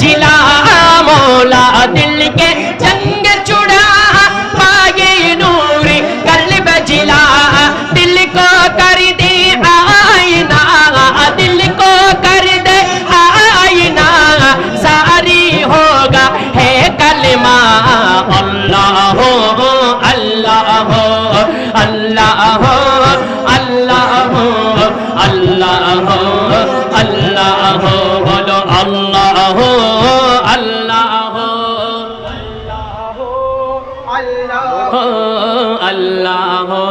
जिला मौला दिल के जंग छुड़ा पाए नूर कल्ब जिला दिल को कर दे आईना दिल को कर दे आईना सारी होगा है कलमा अल्लाह हो अल्लाह हो अल्लाह हो अल्लाह हो अल्लाह हो अल्लाह हो बोलो अल्लाह हो अल्लाह हो अल्लाह हो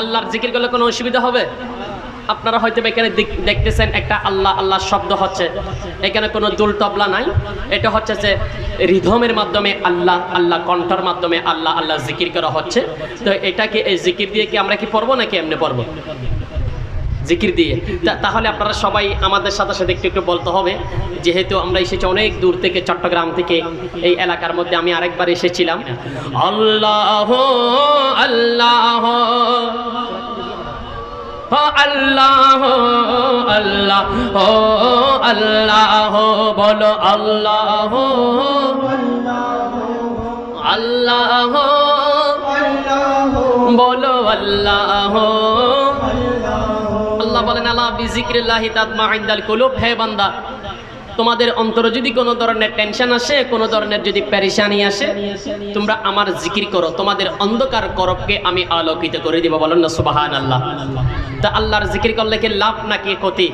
আল্লাহর জিকির করলে কোনো অসুবিধা হবে? আপনারা হয়তো এখানে দেখতেছেন একটা আল্লাহ আল্লাহ শব্দ হচ্ছে, এখানে কোনো দুল তবলা নাই, এটা হচ্ছে যে রিধমের মাধ্যমে আল্লাহ আল্লাহ কণ্ঠের মাধ্যমে আল্লাহ আল্লাহ জিকির করা হচ্ছে। তো এটাকে এই জিকির দিয়ে কি আমরা কি পড়বো নাকি এমনি পড়বো? জিকির দিয়ে। তাহলে আপনারা সবাই আমাদের সাথে সাথে একটু একটু বলতে হবে, যেহেতু আমরা এসেছি অনেক দূর থেকে, চট্টগ্রাম থেকে, এই এলাকার মধ্যে আমি আরেকবার এসেছিলাম। আল্লাহ আল্লাহ আল্লাহ আল্লাহ আল্লাহ বলো আল্লাহ আল্লাহ বলো আল্লাহ। আল্লাহ বলেন আলা বিজিক্রিল্লাহি তাতমাইন্নুল কুলুব, হে বান্দা তোমাদের অন্তরে যদি কোনো ধরনের টেনশন আসে, কোনো ধরনের যদি পেরেশানি আসে, তোমরা আমার জিকির করো, তোমাদের অন্ধকার করবকে আমি আলোকিত করে দিব। বলেন না সুবহানাল্লাহ। তা আল্লাহর জিকির করলে কি লাভ নাকি ক্ষতি?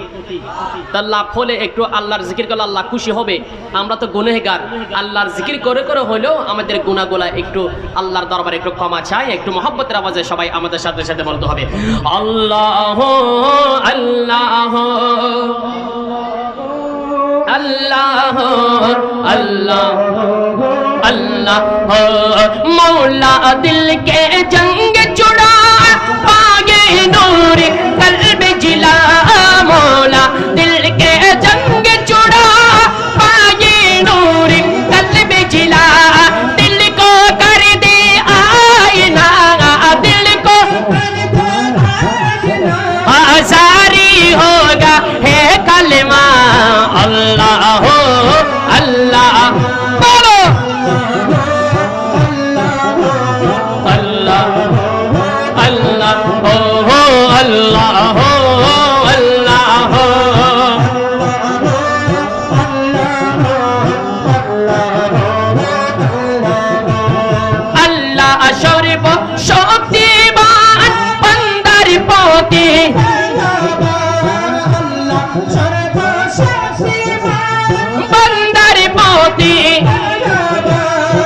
তা লাভ হলে একটু আল্লাহর জিকির করলে আল্লাহ খুশি হবে। আমরা তো গুনাহগার, আল্লাহর জিকির করে করে হলেও আমাদের গুনাহগুলা একটু আল্লাহর দরবারে একটু ক্ষমা চাই। একটু মহব্বতের আওয়াজে সবাই আমাদের সাথে সাথে বলতে হবে আল্লাহ আল্লাহ अल्लाह अल्लाह अल्लाह मौला दिल के जंग छुड़ा पाए नूर कल्ब जिला मौला दिल के जंग छुड़ा पाए नूर कल्ब जिला दिल को कर दे आईना दिल को आजारी होगा है कलमा अल्लाह हो अल्लाह बोलो अल्लाह अल्लाह हो अल्लाह हो अल्लाह हो अल्लाह शरीफ शक्तिमान बंदर पोती बंदर पोती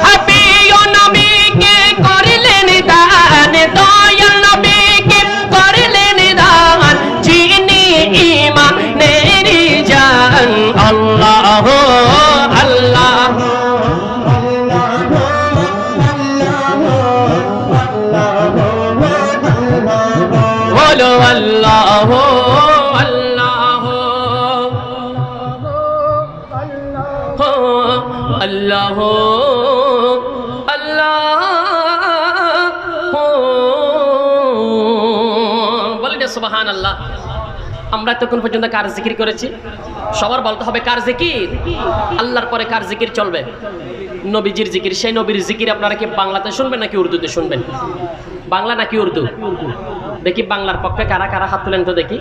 हबियो नबी के करलेन दान दयाल नबी के करलेन दान जिनी ईमानेरी जान अल्लाह हो अल्लाह बोलो अल्लाह हो अल्लाह अल्लाह বলেন সুবহানাল্লাহ। আমরা তখন পর্যন্ত কার জিকির করেছি? সবার বলতে হবে কার জিকির? আল্লাহর পরে কার জিকির চলবে? নবীজির জিকির। সেই নবীর জিকির আপনারা কি বাংলাতে শুনবেন নাকি উর্দুতে শুনবেন? বাংলা নাকি উর্দু? দেখি বাংলার পক্ষে কারা কারা হাত তুলেন তো দেখি।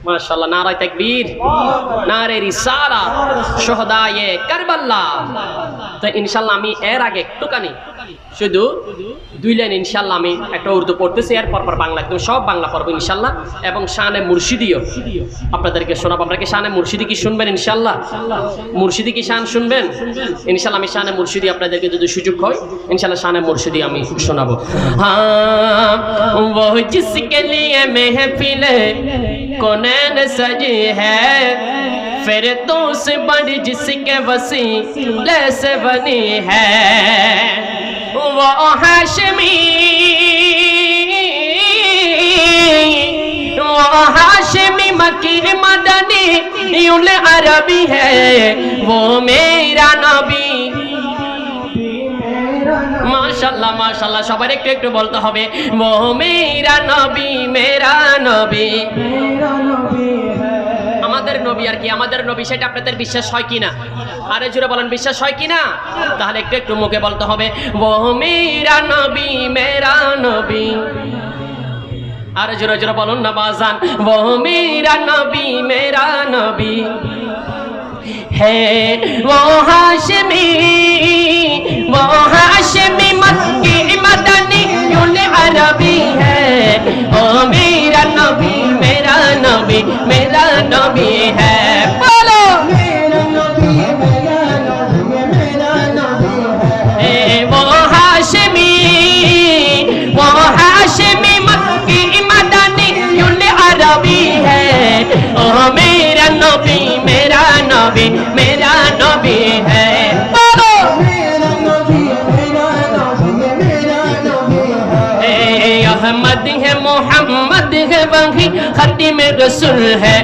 মাশাআল্লাহ, নারে তাকবীর, নারে রিসালাত, শুহাদায়ে কারবাল্লাহ। তো ইনশাআল্লাহ আমি এর আগে একটুখানি শুধু দুই লাইন ইনশাআল্লাহ আমি একটা উর্দু পড়তেছি, এরপর পর বাংলা, একদম সব বাংলা পড়বো ইনশাআল্লাহ। এবং শানে মুর্শিদিও আপনাদেরকে শোনাবো। আপনারা কি শানে মুর্শিদি কি শুনবেন ইনশাআল্লাহ? মুর্শিদি কি শান শুনবেন ইনশাআল্লাহ? আমি শানে মুর্শিদি আপনাদেরকে যদি সুযোগ হয় ইনশাআল্লাহ শানে মুর্শিদি আমি শোনাবো। হ্যাঁ वो जिसके लिए महफिल कौन सजी है फिर तो से बड़ी जिसके वसीले से बनी है वो हाशमी वो हाशमी मकी मदनी यूल अरबी है वो मेरा नबी। माशाल्लाह माशाल्लाह সবার একটু একটু বলতে হবে वो मेरा नबी मेरा नबी। আমাদের নবী আর কি আমাদের নবী, সেটা আপনাদের বিশ্বাস হয় কিনা? আরে জোরে বলেন, বিশ্বাস হয় কিনা? তাহলে একটু একটু মুখে বলতে হবে, ও মেরা নবী মেরা নবী। আরে জোরে জোরে বলুন না বাজান, ও মেরা নবী মেরা নবী है वो हाशमी मक्की मदनी अरबी है। ओ मेरा नबी मेरा नबी मेरा नबी है। बोलो मेरा नबी मेरा नबी मेरा नबी है। वो हाशमी मक्की मदनी अरबी है। ओ मेरा नबी मेरा नबी मेरा नबी है। बोलो मेरा नबी मेरा नबी मेरा नबी है। अहमद है मोहम्मद है वही खत्म रसूल है।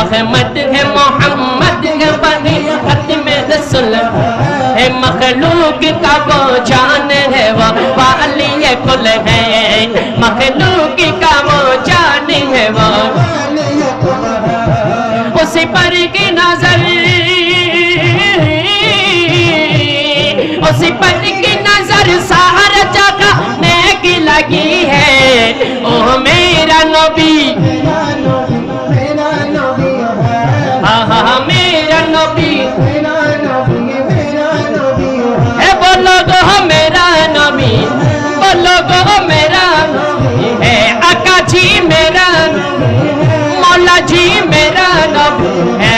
अहमद है मोहम्मद है वही खत्म रसूल है। मखलूक का वो जान है वो वाली कुल है। मखलूक का वो जान है वो उसी पर की नजर उसी पर की नजर सारा जगह नेक लगी है। ओ मेरा नबी मेरा नबी हाँ हाँ मेरा नबी है। बोलो गो मेरा नबी बोलो गो मेरा है। आका जी मेरा मौला जी मेरा नबी है।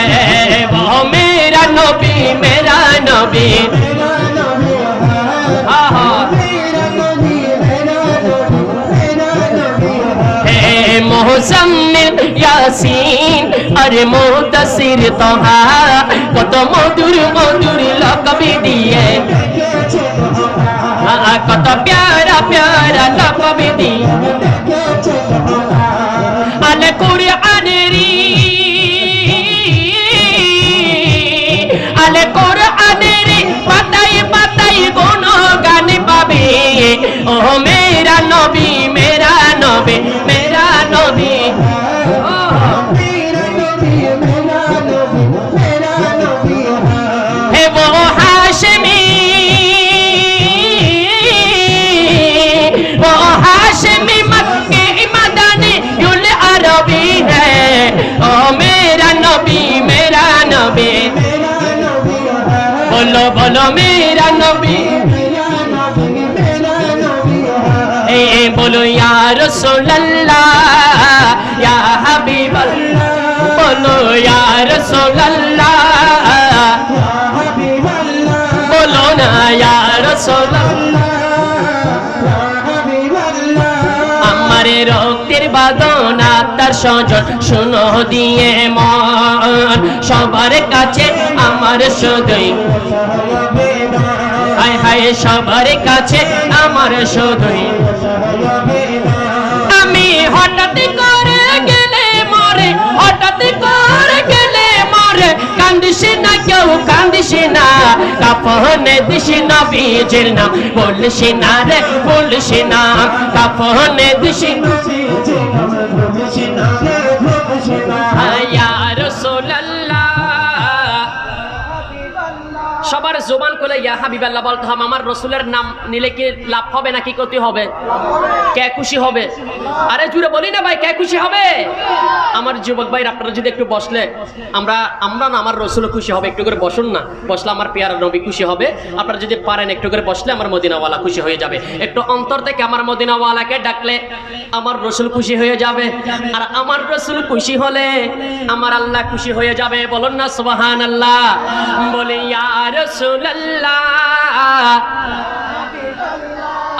वो मेरा नबी मेरा नबी मुज़म्मिल यासीन अरे मुदस्सिर तोहा कत मधुर मधुर लक़ब दिए। कत प्यारा प्यारा लक़ब दिए। अल कुरआन री अल कुरआन री बताई बताई गुणगान पाबे। ओ मेरा नबी मेरा नबी मेरा नबी है। वो हाशमी मक्की मदनी अरबी है। ओ मेरा नबी मेरा नबी बोलो बोलो मेरा नबी बोलो या रसूल अल्लाह या हबीब अल्लाह। बोलो या रसूल अल्लाह बोलो ना या रसूल আমারে রক্তের বাদনা তার সজন শুনো দিয়ে মন সবার কাছে আমার শুধুই হায় হায় সবার কাছে আমার শুধুই। আমি হঠাৎ করে গেলে মরে হঠাৎ করে গেলে মরে কান্দিস না কেউ কান্দিস না। কাফনে দিস নবীজির নাম বলিস না রে বলিস না। কাফনে দিস ইয়া রাসূলুল্লাহ। সবার জবান খুলে ইয়া হাবিবাল্লাহ বলতে হবে। আমার রসুলের নাম নিলে কি লাভ হবে নাকি ক্ষতি হবে? কে খুশি হবে? আরে জুড়ে বলি না ভাই, কে খুশি হবে? আমার যুবক ভাই আপনারা যদি একটু বসলে আমরা না আমার রসুল খুশি হবে। একটু করে বসুন না, বসলে আমার পেয়ারা নবী খুশি হবে। আপনারা যদি পারেন একটু করে বসলে আমার মদিনাওয়ালা খুশি হয়ে যাবে। একটু অন্তর থেকে আমার মদিনাওয়ালাকে ডাকলে আমার রসুল খুশি হয়ে যাবে। আর আমার রসুল খুশি হলে আমার আল্লাহ খুশি হয়ে যাবে। বলুন না সুবহানাল্লাহ। বলি ইয়া রাসূলুল্লাহ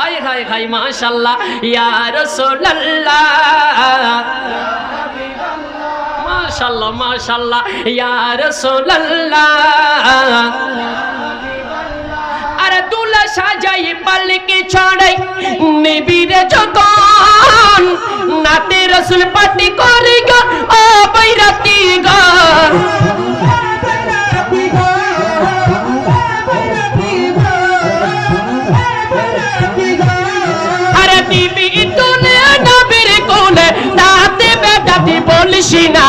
আয় হায় হায় মাশাআল্লাহ ইয়া রাসূলুল্লাহ মাশাআল্লাহ মাশাআল্লাহ ইয়া রাসূলুল্লাহ। আরে দুলা সাজাই পালকি ছড়াই নিবিরে যখন নাতে রাসূল পাটি করে গো ও বৈরাতি গো। বলিস না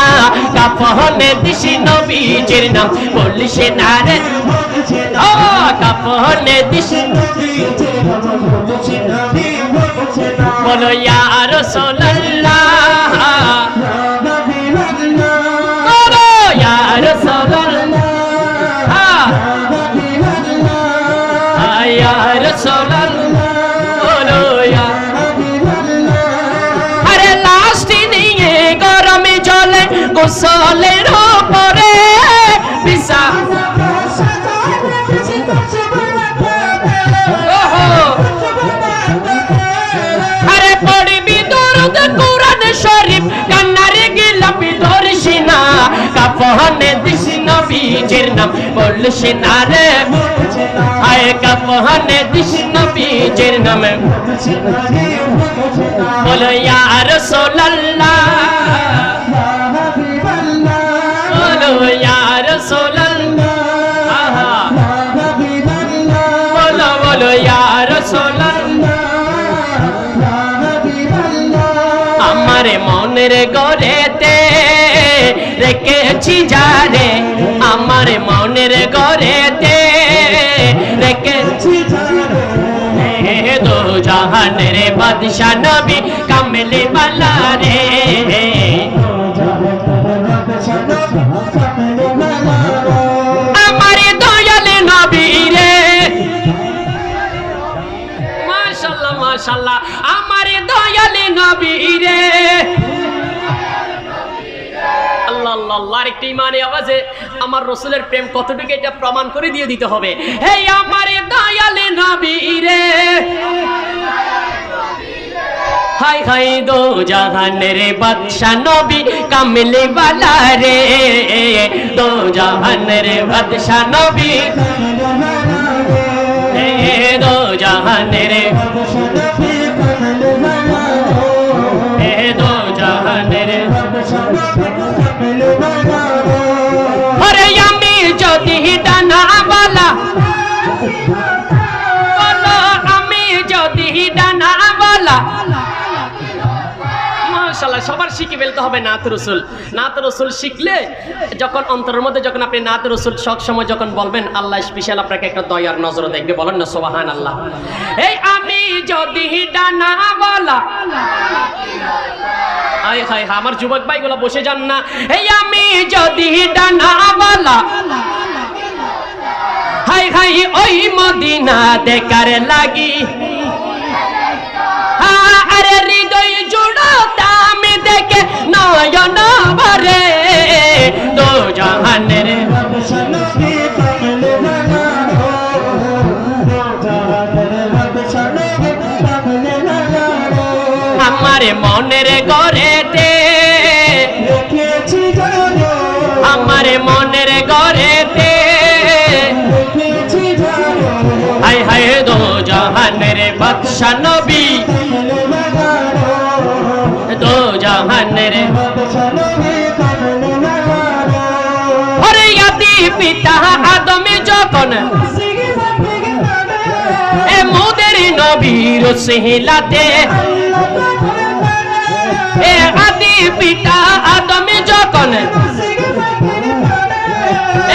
কাফনে দিছি নবীজির নাম বলিস না রে ও কাফনে দিছি বলো ইয়া রাসূলুল্লাহ বলো ইয়া রাসূলুল্লাহ ইয়া রাসূলুল্লাহ বলো ইয়া আরে লাস্ট নিয়ে গরমে জলে গোসলের উপরে বিছা আরে পড়বি দরুদ কুরআন শরীফ কান্নারে গিলাপি ধরিস না কাফনে দিস নবীজির নাম বলিস না রে আয় কাফনে দিস নবীজির নাম বলো ইয়া রাসূলুল্লাহ বলো ইয়া রাসূলুল্লাহ বলো বলো ইয়া রাসূলুল্লাহ আমার মনের গড়েতে রেখেছি যারে আমার মনের গড়েতে রেখেছি যারে দো জাহানের বাদশা নবী কামলি वाला রে আমার দয়াল নবী রে মাশাআল্লাহ মাশাআল্লাহ আমার দয়াল নবী রে আল্লাহ আল্লাহ আল্লাহ আরেকটি ইমানে আওয়াজে আমার রাসূলের প্রেম কতটুকু এটা প্রমাণ করে দিয়ে দিতে হবে হে আমার দয়াল নবী রে হাই হাই দো জাহানের বাদশা নবী কামলি वाला রে দো জাহানের বাদশা নবী হে দো জাহানের হে দো জাহানের আরে আমি যদি ডানাওয়ালা বলো আমি যদি ডানাওয়ালা মাশাআল্লাহ সবার শিখে ফেলতে হবে নাত রাসূল। নাত রাসূল শিখলে যখন অন্তরের মধ্যে যখন আপনি নাত রাসূল সব সময় যখন বলবেন আল্লাহ স্পেশাল আপনাকে একটা দয়ার নজর দেখবে বলেন না সুবহানাল্লাহ। এই আমি যদি ডানাওয়ালা আয় হায় আমার যুবক ভাইগুলো বসে যান না। এই আমি যদি ডানাওয়ালা হাই হাই ওই মদিনা দেখার লাগি আরে হৃদয় জুড়াতাম দেখে নয়ন ভরে দো জাহানের আমার মনের গড়েতে আমার মনের গড়েতে হাই হাই দো জাহানের বাদশা নবী দো জাহানের আরে আদি পিতা আদম যখন এ মোদের নবীর সিহলাতে এ আদি পিতা আদম যখন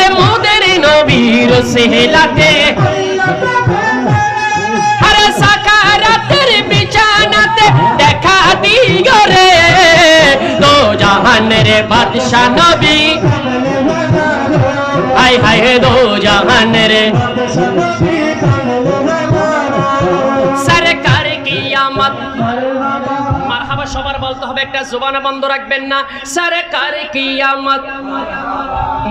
এ মোদের নবীর সিহলাতে আরে সাকারাতের বিছানাতে দেখা দিও রে দো জাহানের বাদশা নবী হাই হাই দো জাহানের সরকার কিয়ামত মারহাবা সবার বলতে হবে একটা জবান বন্ধ রাখবেন না সরকার কিয়ামত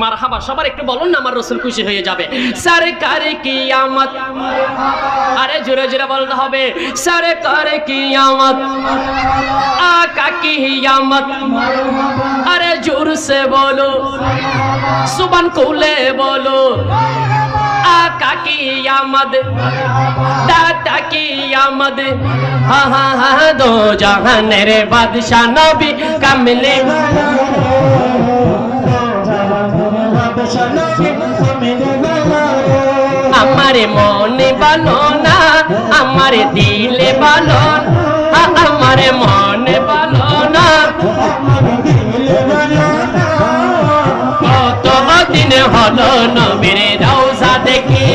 মারহাবা সবার একটু বলুন না আমার রাসূল খুশি হয়ে যাবে সরকার কিয়ামত আরে জোরে জোরে বলতে হবে সরকার কিয়ামত আকা কিয়ামত আরে জোর সে বলো সুবহান খুলে বলো आका की आमद दादा की आमद हा हा हा दो जहान रे बादशाह नबी कमले हमारे मोने बालो ना हमारे दिले बालो हमारे मोने बालो ना হলো নবীর রওজা দেখি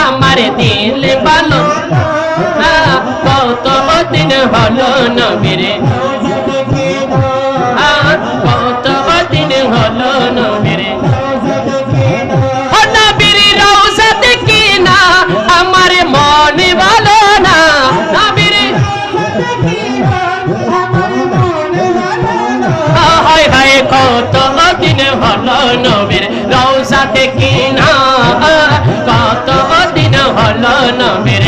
আমার দিল ভালো কত দিন হলো নবীর কত দিন হলো নবীর নবীর রওজা দেখি না আমার মন ভালো না নবীর হায় হায় কত দিন হলো নবীর রওজা দেখি না কত দিন হলো নবীর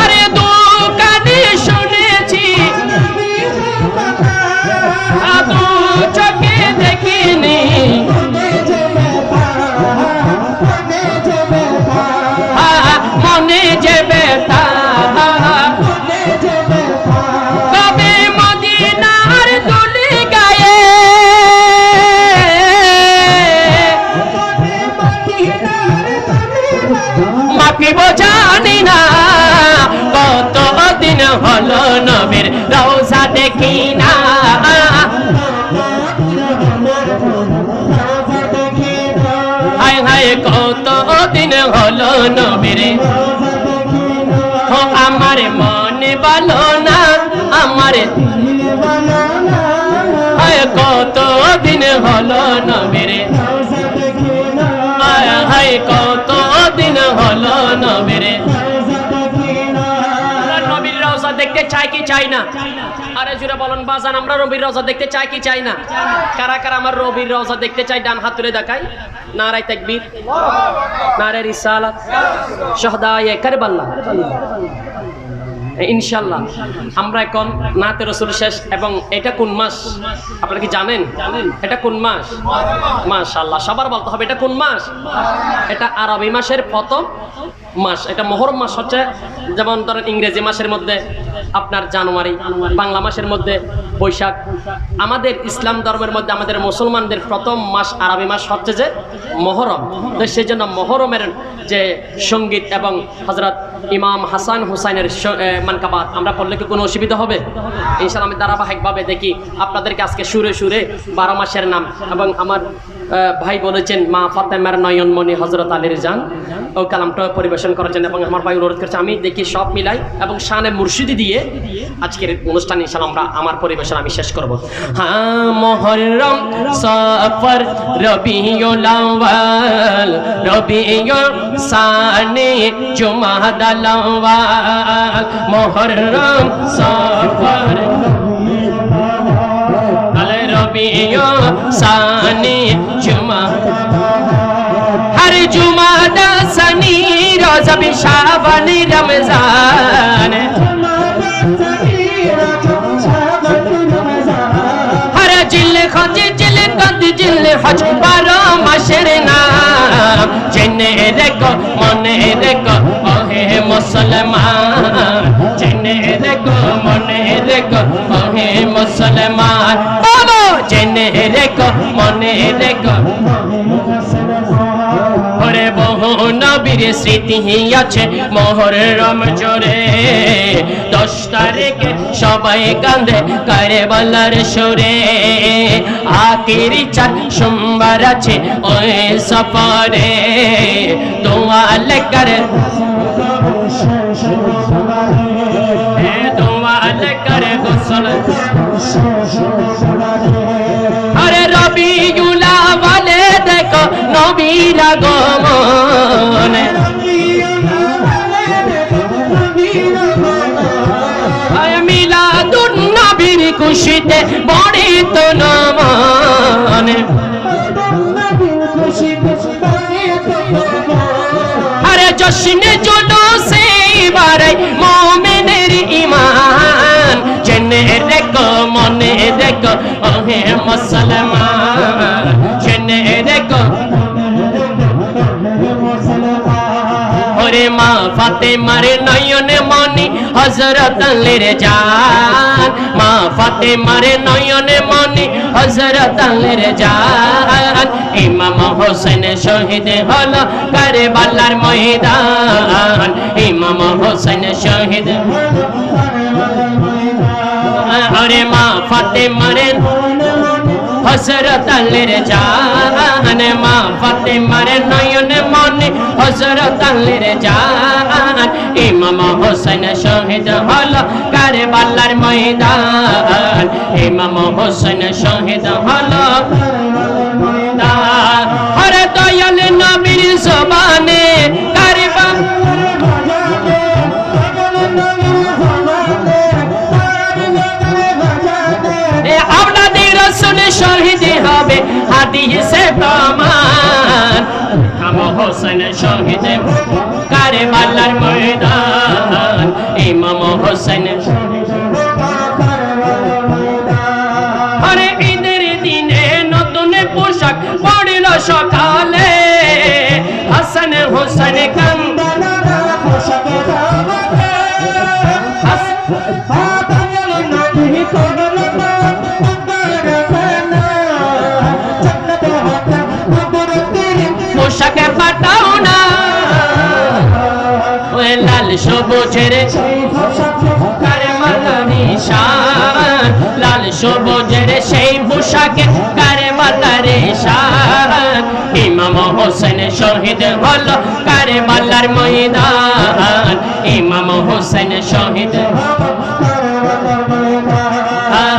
আরে দোকানে শুনেছি দু চোখে দেখিনি মনে যে ব্যথা কবে মদিনার দুলি গায়ে মাপিব জানি না কত দিন হলো নবীর রওজা দেখি না হায় হায় কত দিন হলো নবীর আমার মন ভালো না আমার হায় কত দিন হলো নবীর হায় কত দিন হলো নবীর নবীর রওজা দেখতে চাই কি চাই না আরে জুড়ে বলেন বাজান আমরা নবীর রওজা দেখতে চাই কি চাই না কারা কারা আমার নবীর রওজা দেখতে চাই ডান হাত তুলে দেখাই নারায়ে তাকবীর নারায়ে রিসালাত শুহাদায়ে কারবালা ইনশাআল্লাহ আমরা এখন নাতে রাসূল শেষ এবং এটা কোন মাস আপনারা কি জানেন এটা কোন মাস মাশাআল্লাহ সবার বলতে হবে এটা কোন মাস এটা আরবি মাসের প্রথম মাস এটা মুহররম মাস হচ্ছে যেমন ধরেন ইংরেজি মাসের মধ্যে আপনার জানুয়ারি বাংলা মাসের মধ্যে বৈশাখ আমাদের ইসলাম ধর্মের মধ্যে আমাদের মুসলমানদের প্রথম মাস আরবি মাস হচ্ছে যে মুহররম তো সেজন্য মুহররমের যে সঙ্গীত এবং হযরত ইমাম হাসান হুসাইনের মানকাবাত আমরা পড়লে কি কোনো অসুবিধা হবে ইনশাআল্লাহ আমি ধারাবাহিকভাবে দেখি আপনাদেরকে আজকে সুরে সুরে 12 মাসের নাম এবং আমার ভাই বলেছেন মা ফাতেমার নয়নমণি হযরত আলীর জান ও কালামটা পরিবেশন করার জন্য এবং আমার ভাই অনুরোধ করছে আমি দেখি সব মিলাই এবং শানে মুর্শিদি দিয়ে আজকের অনুষ্ঠান ইনশাআল্লাহ আমরা আমার পরিবেশন আমি শেষ করব হ্যাঁ মুহররম সফর রবিউল আউয়াল রবিউল সানি জুমাদাল আউয়াল মুহররম সফর রবিউল সানি জুমা हर जुमादा सनी रजब शाबान रमजान हर जिल खज जिल कद जिल हज 12 मासेर नाम जेने देखो मने देखो ओहे मुसलमान जेने देखो मने देखो ओहे मुसलमान बोलो जेने देखो मने देखो ওরে বহু নবীর স্মৃতি আছে মুহররম জোরে 10 তারিখে সবাই কান্দে কারবালার সুরে আখিরি 4 সোমবার আছে ওই সফরে দোয়া লেকর দোয়া লেকর গোসল আরে রবিউল আউয়ালে দেখো নবীর আগমন মিলাদুন নবীর খুশিতে বড়িত নমন আরে জশ্নে জুলুসে বাড়াই মুমিনের ঈমান জেনে দেখো মনে দেখো ওহে মুসলমান জেনে দেখো ওরে মা ফাতেমার নয়নে মনি হযরত আলীর জান মা ফাতেমার নয়নে মনে হযরত আলীর জান ইমাম হোসেন শহীদ হলো কারবালার ময়দান ইমাম হোসেন শহীদ আরে মা ফাতেমার হযরত আলীর জান মা ফাতেমার নয়নে মনে হযরত আলীর জান ইমাম হোসেন শহীদ হলো কারবালার ময়দান ইমাম হোসেন শহীদ হলো হরে দয়াল নবীর জবানে কারবালা শহীদ হবে হাদিসে প্রমাণ ইমাম হোসেন শহীদ কারবালার ময়দান ইমাম হোসেন আরে ঈদের দিনে নতুন পোশাক পড়ল সকালে হাসান হোসেন পোশাকে পাঠাও না ওই লাল সবুজের কারবালার নিশান লাল সবুজের সেই পোশাকে কারবালার নিশান ইমাম হোসেন শহীদ হলো কারবালার ময়দান ইমাম হোসেন শহীদ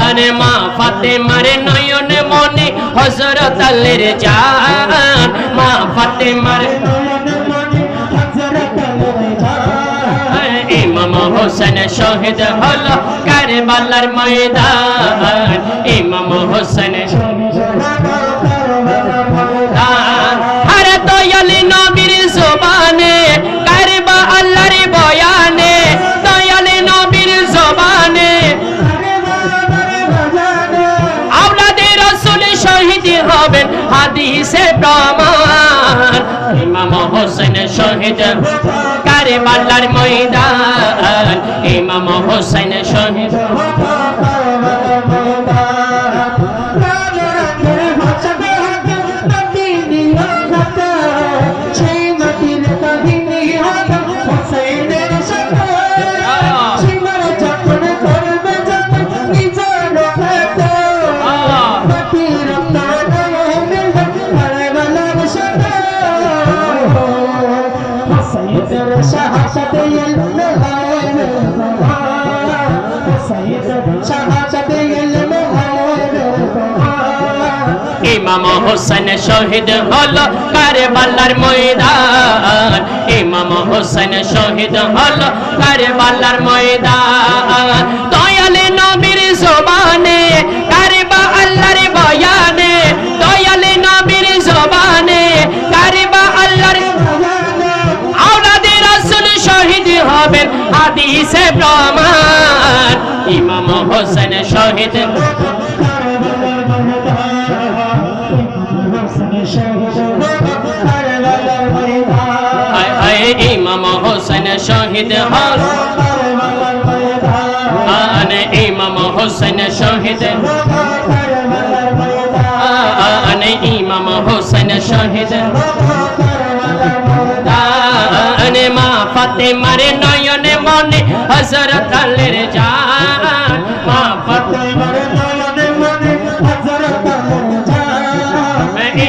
আরে মা ফাতেমার নয়নে মনে হযরত আলীর জান মা ফাতেমার ইমাম হোসেন শহীদ হলো কারবালার ময়দান ইমাম হোসেন আরে দয়াল নবীর জবানে কারবা আল্লাহর বয়ানে দয়াল নবীর জবানে শহীদ হবেন হাদিসে প্রমাণ ইমাম হোসেন শহীদ কারবালার ময়দান ইমাম হোসেন শহীদ ইমাম হোসেন শহীদ হলো কারবালার ময়দান ইমাম হোসেন শহীদ হলো কারবালার ময়দান দয়াল নবীর জবানে কারবা আল্লাহর বয়ানে দয়াল নবীর জবানে কারবা আল্লাহর আওলাদে রাসূল শহীদ হবেন হাদিসে প্রমাণ ইমাম হোসেন শহীদ ইমাম হোসেন শহীদ হল ইমাম হোসেন শহীদ ইমাম হোসেন শহীদ মা ফাতেমার নয়নে মনে হযরত আলীর জান মা ফাতেমার নয়নে মনে হযরত আলীর জান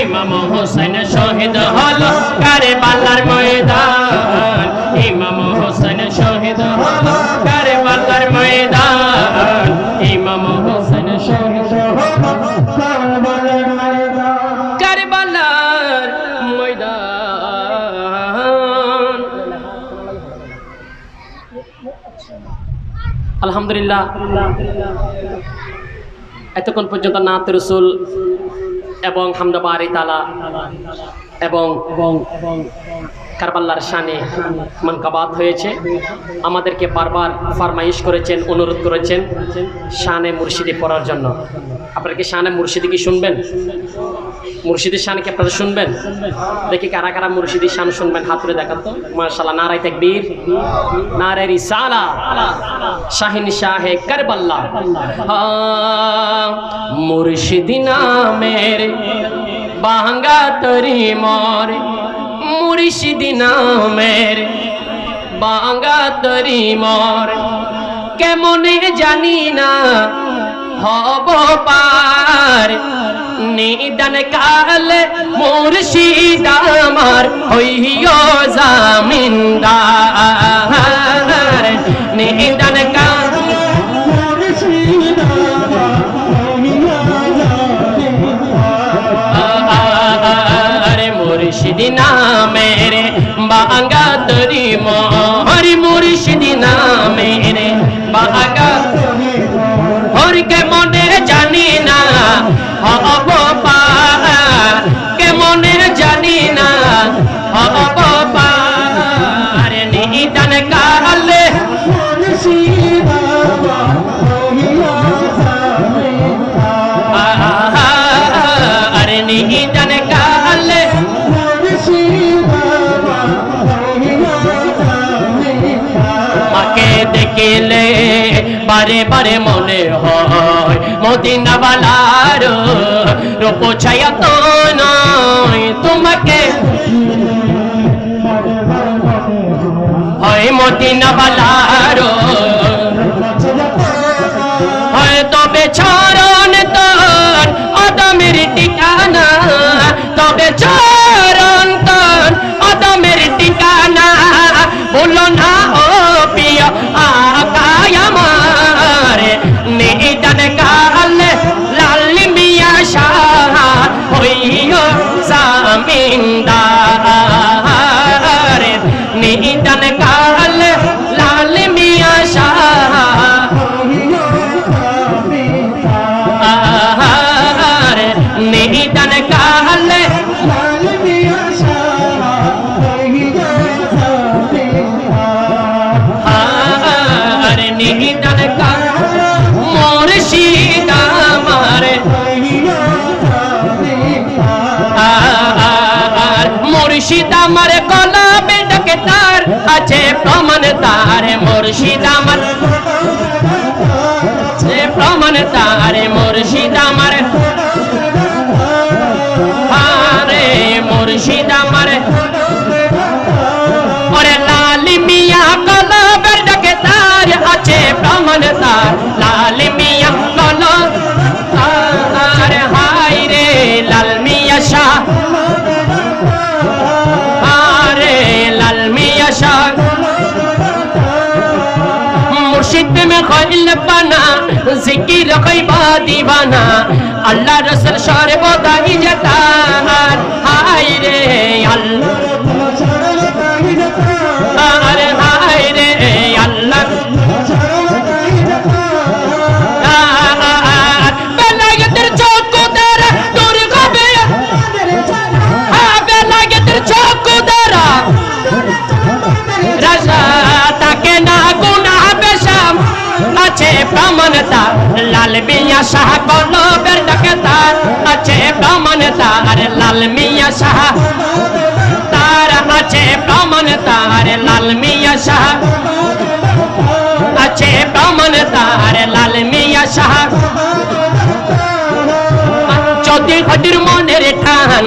ইমাম হোসেন শহীদ হলো কারবালার ময়দান ইমাম হোসেন শহীদ হলো কারবালার ময়দান ইমাম হোসেন শহীদ হলো কারবালার ময়দান কারবালার ময়দান আলহামদুলিল্লাহ এতক্ষণ পর্যন্ত নাত রাসূল এবং হামদা বারি তালা এবং কারবালার শানে মানকাবাত হয়েছে। আমাদেরকে বারবার ফরমাইশ করেছেন, অনুরোধ করেছেন শানে মুর্শিদি পড়ার জন্য। আপনারা কি শানে মুর্শিদি কি শুনবেন? মুর্শিদের শান কি আপনারা শুনবেন? দেখি কারা কারা মুর্শিদের শান শুনবেন, হাত তুলে দেখান তো। মাশাআল্লাহ, নারায়ে তাকবীর, নারায়ে রিসালাত, শাহিন শাহে কারবালা। মুর্শিদি নামের বাঙ্গা তরি মোর, মুর্শিদি নামের বাঙ্গা তরি মোর, কেমনে জানি না হব পার, নিদান কালে মুর্শিদ আমার হইও জামিনদার, নিদান কালে মুর্শিদ আমার মুর্শিদ নামের বাঙ্গা তরি মোর, মুর্শিদ নামের বাঙ্গা ওর কেমনে জানি না হব পার, কেমনে জানি না হব পার, নিদান কালে মুর্শিদ আরে নিদান কালে মাকে দেখিলে বারে বারে মনে হয় মদিনাওয়ালার রূপ ছায়া তো নয়, তোমাকে হয় মদিনাওয়ালার হয় তবে চরণ তন আদমের ঠিকানা, তবে চরণ তন আদমের ঠিকানা, বলো না ও প্রিয় আকায় আমার, নিদান কালে লাল মিয়া শাহ হইও জামিনদার, নিদান কালে লাল মিয়া শাহ নিদান কালে লাল মিয়া শাহ নিদান কালে মুর্শিদ আমার, মুর্শিদ আমার কলবে ডাকে তার আছে প্রমাণ তার, মুর্শিদ আমার প্রমাণ তার, মুর্শিদ আমার আরে মুর্শিদ আমার ওরে লাল মিয়া কলবে ডাকে তার আছে প্রমাণ তার, লাল মিয়া কলব আর হাই রে লাল মিয়া শাহ, আরে লাল মিয়া শাহ মুর্শিদ में खैल बना जिकिर खैबा दीवाना, अल्लाह रसूल सर्वदाई जतार, हाय रे अल्लाह अरे हाय रे अल्लाह बेलागतर चौको दरा दूर गबे हाँ बेलागतर चौको दरा राजा ताके ना गुना बेशाम আছে প্রমাণ তার, লাল মিয়া শাহ কলবের ডাকে তার আছে প্রমাণ তার, লাল মিয়া শাহ তার আছে প্রমাণ তার, লাল মিয়া শাহ আছে প্রমাণ তার, লাল মিয়া শাহ যদি খদুর মনের টান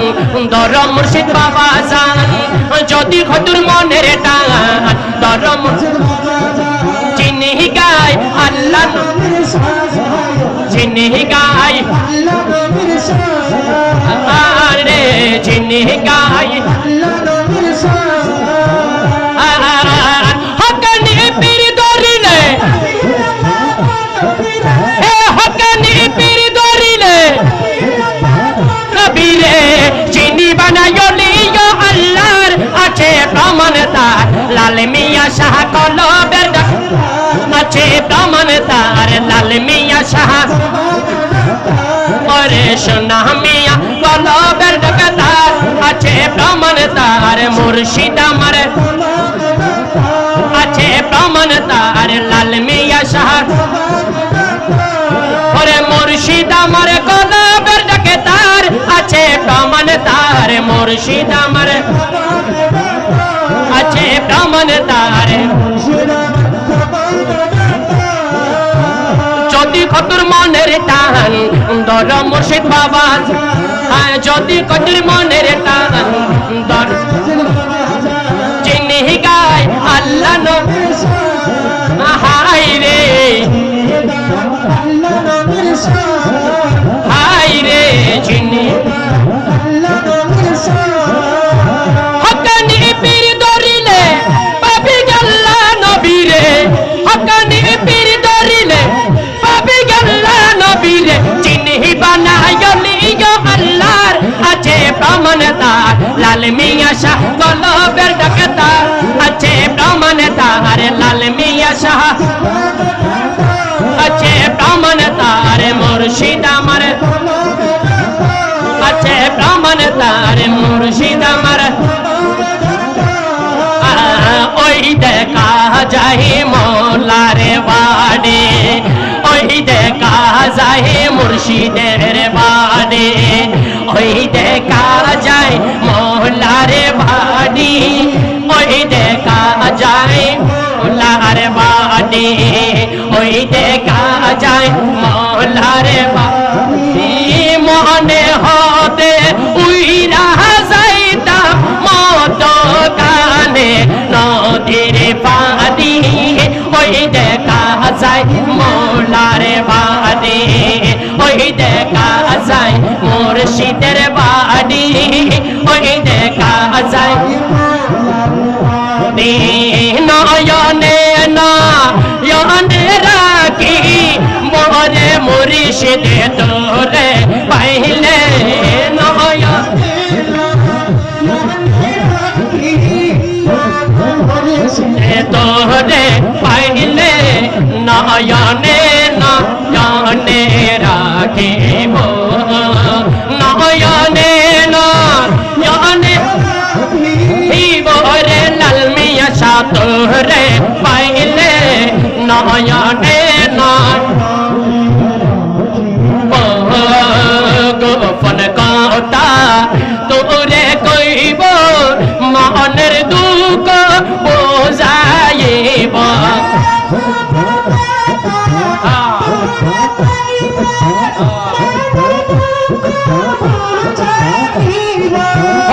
দর মুর্শিদ বাবা জান, যদি খদুর মনের টান দর মুর্শিদ চিনি গায় আল্লাহ চিনি গায় আরে চিনি গায় হকানি পীর ধরিলে হকানি পীর ধরিলে নবীরে চিনি বানাইলিও আল্লাহর আছে প্রমাণ তার, লাল মিয়া শাহ কলবের আছে প্রমাণ তার, লাল মিয়া শাহ ওরে সোনা মিয়া কলবের ডাকে তার আছে প্রমাণ তার মুর্শিদ আমার আছে প্রমাণ তার লাল মিয়া শাহ ওরে মুর্শিদ আমার কলবের ডাকে তার আছে প্রমাণ তার মুর্শিদ আমার আছে প্রমাণ তার যদি কতর মনের টান দর মুর্শিদ বাবা যদি কতর মনের টান দর চিনি গায় আল্লাহ নবী হায় রে হায় রে চিনি হকানি পীর ধরিলে পাবি আল্লাহ নবী রে হকানি পীর ধরিলে পাবি আল্লাহ নবী রে চিনি বানায়লি আল্লাহর আছে প্রমাণ তার লাল মিয়া শাহ কলবের ডাকে তার আছে প্রমাণ তার লাল মিয়া শাহ আছে প্রমাণ তার মুর্শিদ আমার আছে প্রমাণ তার মুর্শিদ আমার ওই দেখা যায় মোলার বাড়ি ওই দেখা যায় মুর্শিদের বাড়ি ওই দেখা যায় মোলার বাড়ি ওই দেখা যায় মোলার বাড়ি ওই দেখা যায় মোলার বাড়ি মনে হতে উইরা যাইতাম মত কানে নদীর পানি ওই দেখা যায় মোলার বাড়ি ওই দেখা যায় মুর্শিদের বাড়ি ওই দেখা যায় নয়নে নয়নে রাখি মোরে মুর্শিদ তোরে পাইলে তোরে পাইলে নয়নে নয়নে রাখিব নয়নে নয়নে রে লাল মিয়া শাহ তোরে পাইলে নয়নে গোপন কথা তোরে কইব মনের দুঃখ বোঝাইব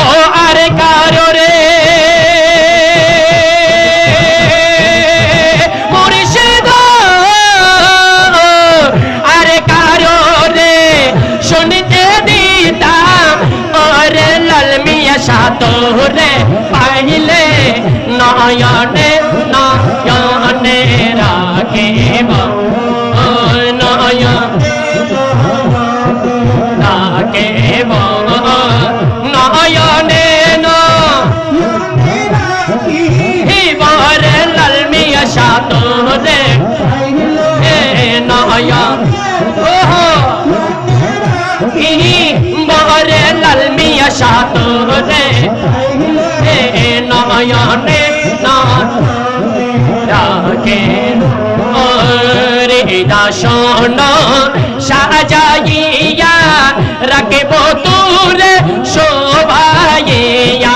ও আরে কারো রে মুর্শিদ আরে কারো রে শুনতে দিতাম ওরে লাল মিয়া শাহ তোরে পাইলে নয়নে নয়নে রাখিব নয়নে রাখিব নয়নে নয়নে লাল মিয়া শাহ তোরে নয়ন বরে লাল মিয়া শাহ তোরে নয়নে রাখে রে দাসন সাজাইয়া রাখব তোরে শোভাইয়া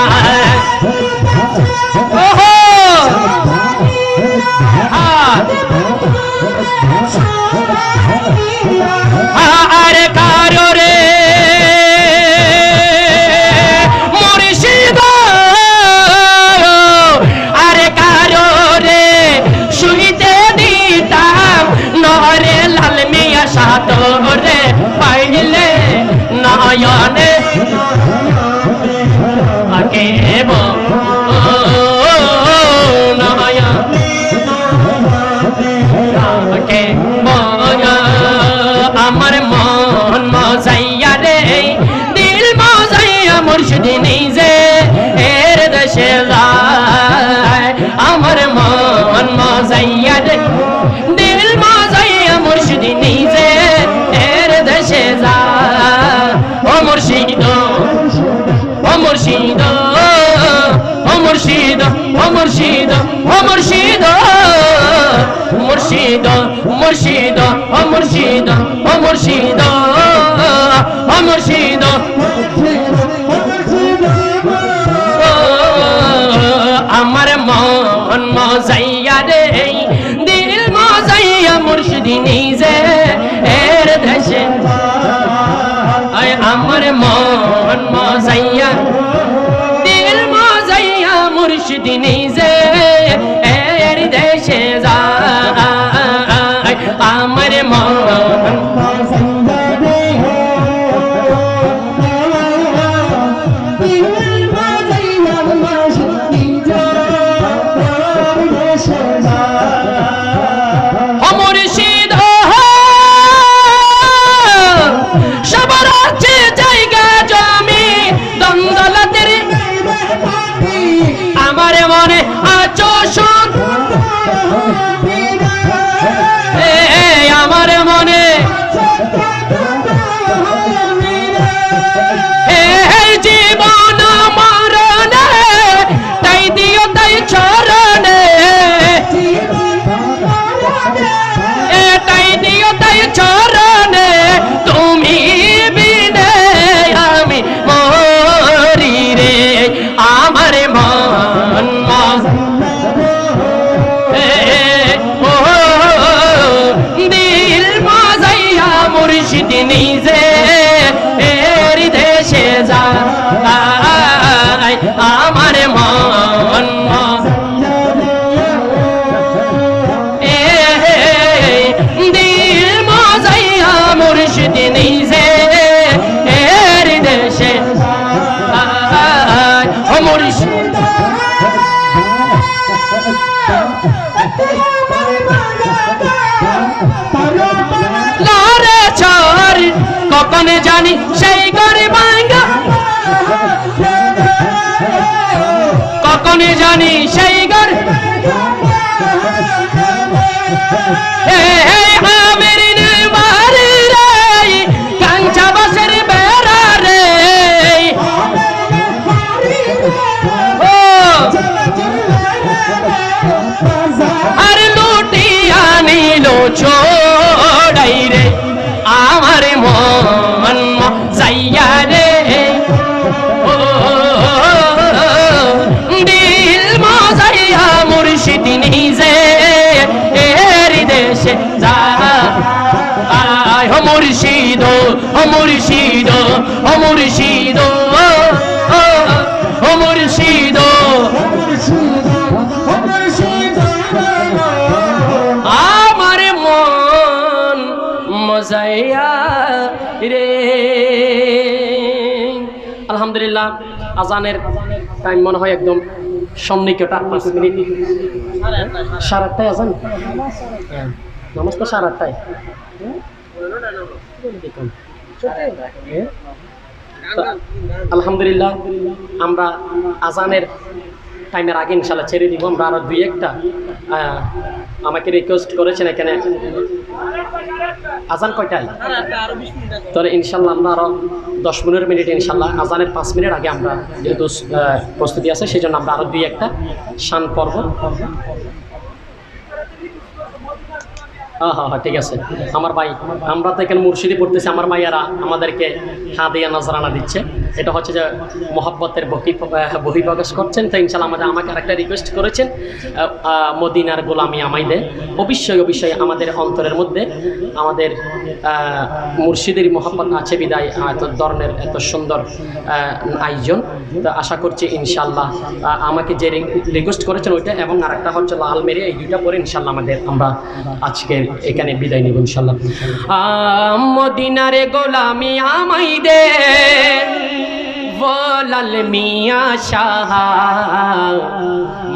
ওহো আরে কারো রে মুর্শিদ আরে কারো রে শুইতে দিতাম নরে লাল মিয়া শাহ তোরে পাইলে নয়নে আকেব আমার মন মজাইয়া রে দিল মজাইয়া মুর্শিদ নিজে এর দেশে যায় আমার মন মজাইয়া রে দিল মজাইয়া মুর্শিদ নিজে এর দেশে যায় ও মুর্শিদ মুর্শিদ মুর্শিদ ও মুর্শিদ ও মুর্শিদ ও মুর্শিদ আমার মন মজাইয়া রে দিল মজাইয়া মুর্শিদ নিজে এর দেশে আমার মন মজাইয়া দিল মজাইয়া মুর্শিদ নিজে এর দেশে যায় আমার মন নিজে এর দেশে যায় আমার মন দিল মজাইয়া মুর্শিদ নিজে এর দেশে যায় ও মুর্শিদ কখন জানি সেই ঘরে ভাঙ্গা কখন জানি সেই ঘর আমের বাড়ি রে কাঞ্চা বাসের বেড়া রে আর লুটিয়া নিল ছোড়াই রে আমার মন মজাইয়া রে দিল মজাইয়া মুর্শিদ নিজে এর দেশে যায় ও মুর্শিদ ও মুর্শিদ ও মুর্শিদ ও মুর্শিদ আমার মন মজাইয়া রে। আলহামদুলিল্লাহ আজানের টাইম মনে হয় একদম সন্নিকট 5 মিনিট 8:30 আজান নামাজ তো 8:30 আলহামদুলিল্লাহ আমরা আজানের টাইমের আগে ইনশাল্লাহ ছেড়ে দিব আমরা আরো 2-1টা আমাকে রিকোয়েস্ট করেছেন এখানে আজান কয়টায় তাহলে ইনশাল্লাহ আমরা আরো 10-15 মিনিট ইনশাল্লাহ আজানের 5 মিনিট আগে আমরা যেহেতু প্রস্তুতি আছে সেই জন্য আমরা আরো 2-1টা শান পর্ব হ্যাঁ ঠিক আছে আমার ভাই আমরা তো এখানে মুর্শিদি পড়তেছি আমার ভাইয়ারা আমাদেরকে হাদিয়া নজরানা দিচ্ছে এটা হচ্ছে যে মহব্বতের বহিঃপ্রকাশ করছেন তো ইনশাল্লাহ আমাকে আরেকটা রিকোয়েস্ট করেছেন মদিনার গোলামি আমায় দে অবশ্যই আমাদের অন্তরের মধ্যে আমাদের মুর্শিদের মহব্বত আছে বিদায় এত ধরনের এত সুন্দর আয়োজন তো আশা করছি ইনশাল্লাহ আমাকে যে রিকোয়েস্ট করেছেন ওইটা এবং আরেকটা হচ্ছে লাল মেরে এই দুইটা পরে ইনশাল্লাহ আমরা আজকে এখানে বিদায় নিব ইনশাআল্লাহ মদিনারে গোলামি আমায় দে বলাল মিয়া শাহ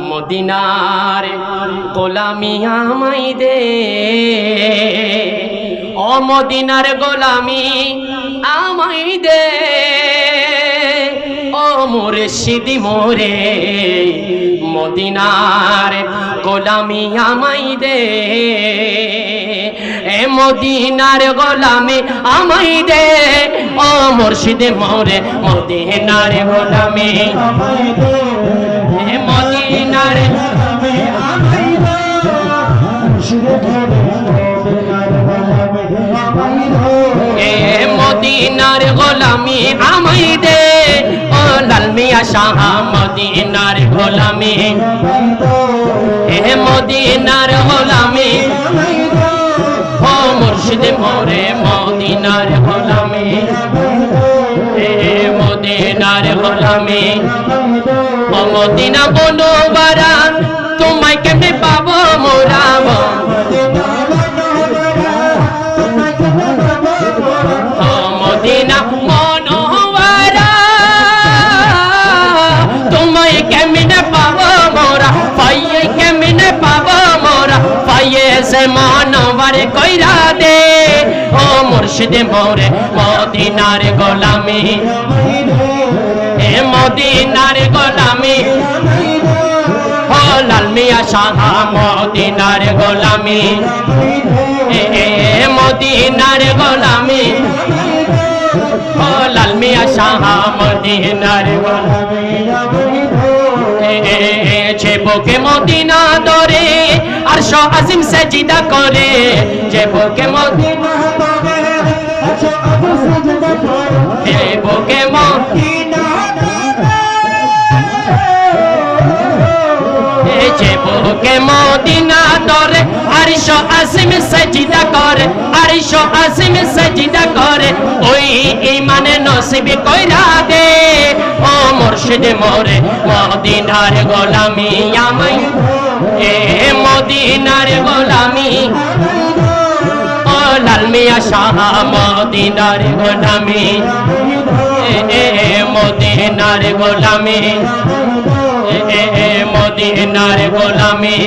মদিনারে গোলামি আমায় দে ও মদিনার গোলামি আমায় দে ও মুর্শিদি মোরে মদিনার গোলামি আমায় দে এ মদিনার গোলামি আমায় দে ও মুর্শিদি মোরে মদিনার গোলামি আমায় দে এ মদিনার গোলামি আমায় দে মুর্শিদি মদিনার গোলামি আমায় দে ও লাল মিয়া শাহ মদিনার গোলামি হে মদিনার গোলামি ও মুর্শিদ মোরে মদিনার গোলামি হে মদিনার গোলামি ও মদিনা বনবারা তোমায় কেমনে পাবো মোরা মদিনা মনোহরা তোমায় কেমনে পাবো মোরা পাইয়ে কেমনে পাবো মোরা পাইয়ে সে মনোহর কইরা দে ও মুর্শিদ মোরে মদিনার গোলামি এ মদিনার গোলামি ও লাল মিয়া শাহ মদিনার গোলামি এ মদিনার গোলামি ও লাল মিয়া শাহ মদিনার গোলামি যে বুকে মদিনা ধরে আরশ আজিম সেজদা করে যে বুকে মদিনা ধরে আরশ আজিম সেজদা করে যে বুকে মদিনা যে বুকে মদিনা ধরে আরশ আজিম সেজদা করে আরশ আজিম সেজদা করে ওই ঈমানে নসিব কইরা দে ও মুর্শিদ মোরে মদিনার গোলামি আমায় এ মদিনার গোলামি ও লাল মিয়া শাহ মদিনার গোলামি এ মদিনার গোলামি এ মদিনার গোলামি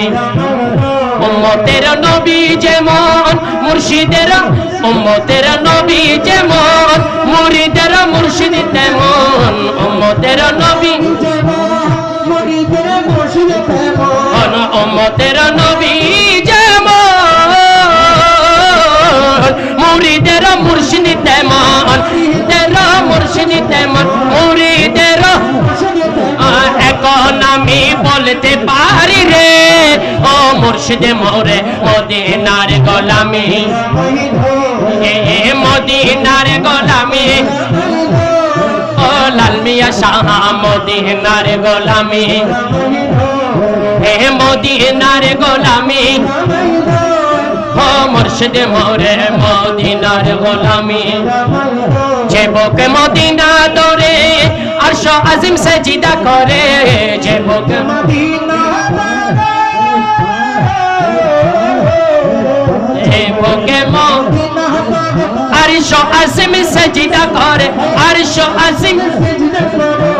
উম্মতের নবী যেমন মুর্শিদের উম্মতের নবী যেমন মুরিদের মুর্শিদ তেমন উম্মতের নবী মুরিদের মুর্শিদ তেমন উম্মতের নবী যেমন মুরিদের মুর্শিদ তেমন তেরা মুর্শিদ তেমন মুরিদের এখন আমি বলতে পারি রে ও মুর্শিদ মোরে মদিনার গোলামি এ মদিনার গোলামি ও লাল মিয়া শাহ মদিনার গোলামি হে মদিনার গোলামি ও মুর্শিদ মোরে মদিনার গোলামি যে বুকে মদিনা ধরে আরশ আজিম সেজদা করে যে বুকে মদিনা যে বুকে মদিনা আরশ আজিম সেজদা করে আরশ আজিম সেজদা করে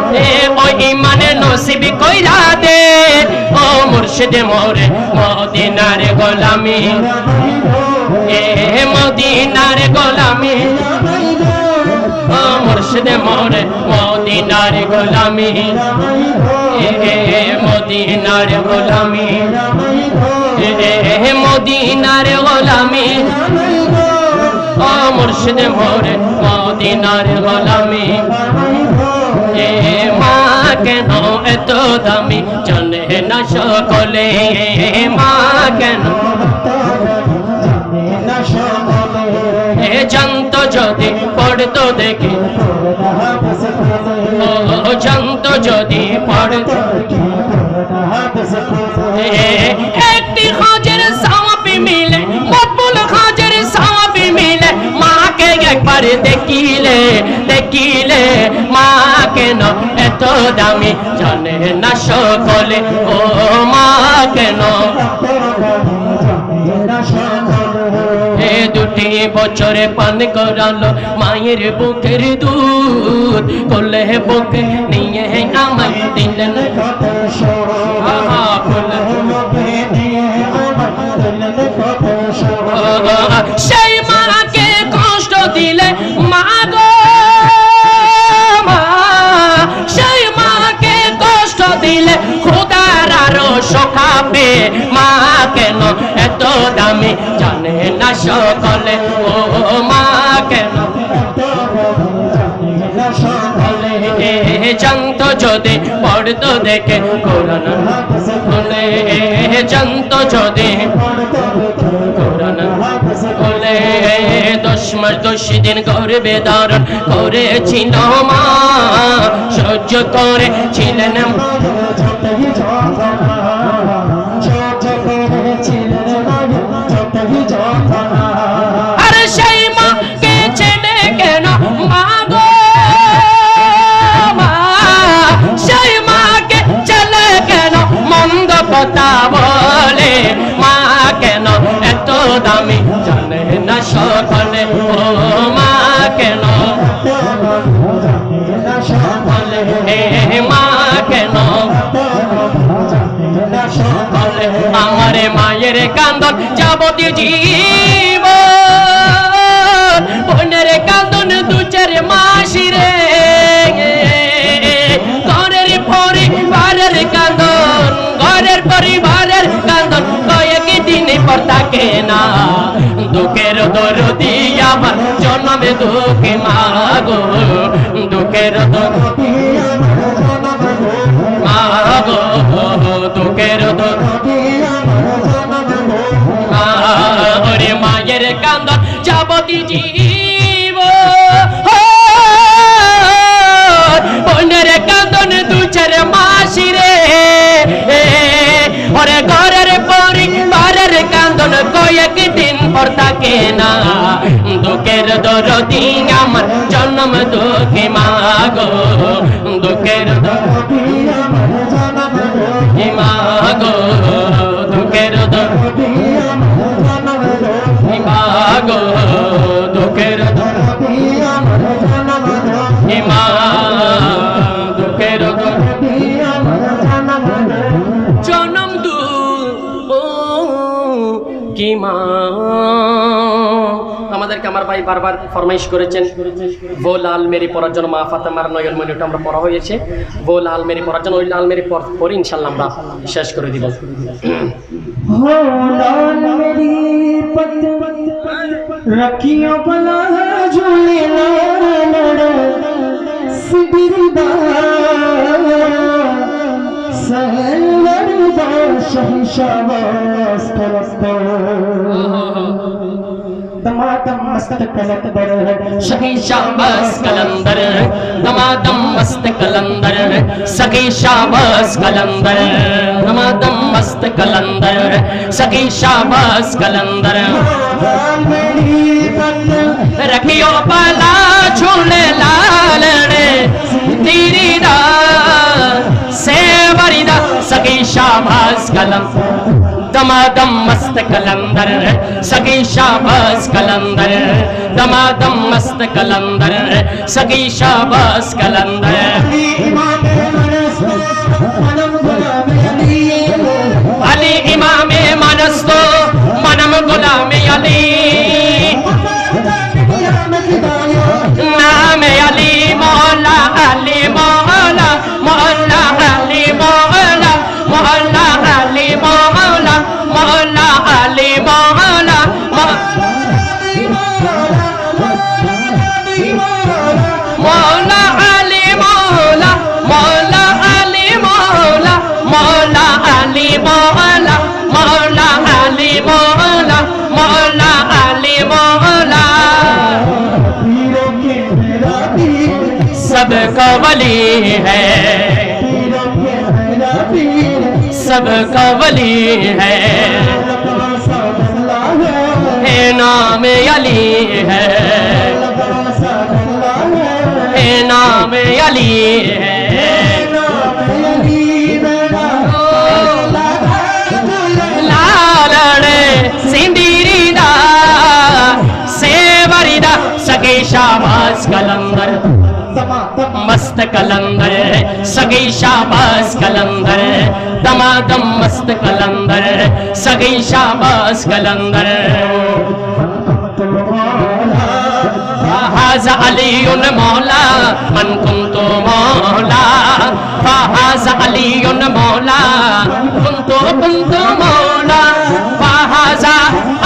ওই ঈমানে নসিব কইরা দে ও মুর্শিদ মোরে মদিনার গোলামি এ মদিনার গোলামি ও মুর্শিদ মোরে মদিনার গোলামি এ মদিনার গোলামি এ মদিনার গোলামি ও মুর্শিদ মোরে মদিনার গোলামি এ মা কেন এত দামি জানে না সকলে মা কেন জানতো যদি পড়তো দেখে ও জানতো যদি পড়তো একটি হাজার সাওয়াবি মিলে মকবুল হাজার সাওয়াবি মিলে মাকে একবার দেখিলে দেখিলে মা কেন এত দামি জানে না সকলে ও মা কেন দুটি বছরে পান করালো মায়ের বুকের দুধ কোলে বুকে নিয়ে আমায় দিলেন সেই মাকে কষ্ট দিলে মা গো মা সেই মাকে কষ্ট দিলে খোদার আরো শোকাবে মা কেন এত দামি জানে না সকলে ও মা কেন জানতো যদি পড়তো দেখে কোরআন বলে জানতো যদি কোরআন বলে 10 10 দিন গর্ভে ধারণ করেছিল মা, সহ্য করেছিলেন আর সেই মাকে ছেড়ে কেন মা গো, মা সেই মাকে ছেড়ে কেন মন্দ কথা বলে, মা কেন এত দামি জানে না সকলে, ও মা কেন মা কেন আমার মায়ের কান্দন যাবতীয় জীবন, বোনের কান্দন 2-4 মাস রে, ঘরের পরিবারের কান্দন, ঘরের পরিবারের কান্দন কয়েকদিন পর থাকে না, দুঃখের দরদি আমার জন্মে দুঃখে মা গো, দুঃখের দরদি মা গো, দুঃখের দরদি ওরে মায়ের কান্দন যাবতীয় জীবন, বোনের কান্দন 2-4 মাস রে, ওরে ঘরের পরিবারের কান্দন কয়েকদিন পর থাকে না, দুঃখের দরদি আমার জন্ম দুঃখী মা গো, দুঃখের দরদি মা গো, দুঃখের দরদি মা গো, দুঃখের দরদি মা, দুঃখের দরদি জনম দুঃখী মা। আমাদেরকে আমার ভাই বারবার ফরমাইশ করেছেন वो लाल मेरी পড়ার জন্য, মা ফাতেমার নয়ন মণিটা আমরা পড়া হয়েছে, वो लाल मेरी পড়ার জন্য, ওই লাল মেরি পড়ি ইনশাআল্লাহ আমরা শেষ করে দিব। हो लाल मेरी पत रखियो भला झूले लालड़ा सिबिरदा सहलरदा शहशाबाज करता दमादम मस्त कलंदर सखी शाबाश कलंदर, दमादम मस्त कलंदर, सखी शाबाश कलंदर, दमादम मस्त कलंदर, सखी शाबाश कलंदर, रखियो भला झूले लालड़े तेरी दा सेवरीदा, सखी शाबाश कलंदर, दमादम मस्त कलंदर, सखी शाबाश कलंदर, दमादम मस्त कलंदर, सखी शाबाश कलंदर, अली इमामे मनस्तो मनम गुलामे अली, नाम अली मौला, अली मौला, मौला अली मौला, मौला अली मौला, मौला अली मौला, मौला अली मौला, मौला अली मौला, मौला अली मौला, मौला अली मौला, मौला अली मौला, सबका वली है, सबका वली है, नाम अली है, नाम अली है, लालड़े सिंदीरीदा सेवरीदा, सगे शाबाश कलंदर मस्त कलंदर, सगी शाबाश कलंदर, दमादम मस्त कलंदर, सगी शाबाश कलंदर, हाज़ा अलीयुन मौला मन कुंतु मौला, हाज़ा अलीयुन मौला कुंतु मौला, हाज़ा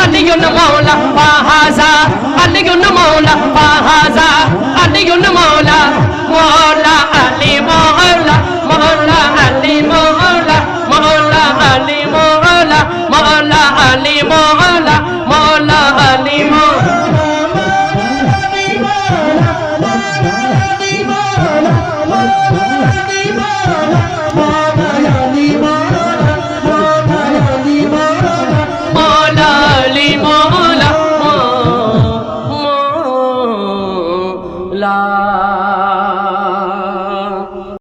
अलीयुन मौला, हाज़ा अलीयुन मौला,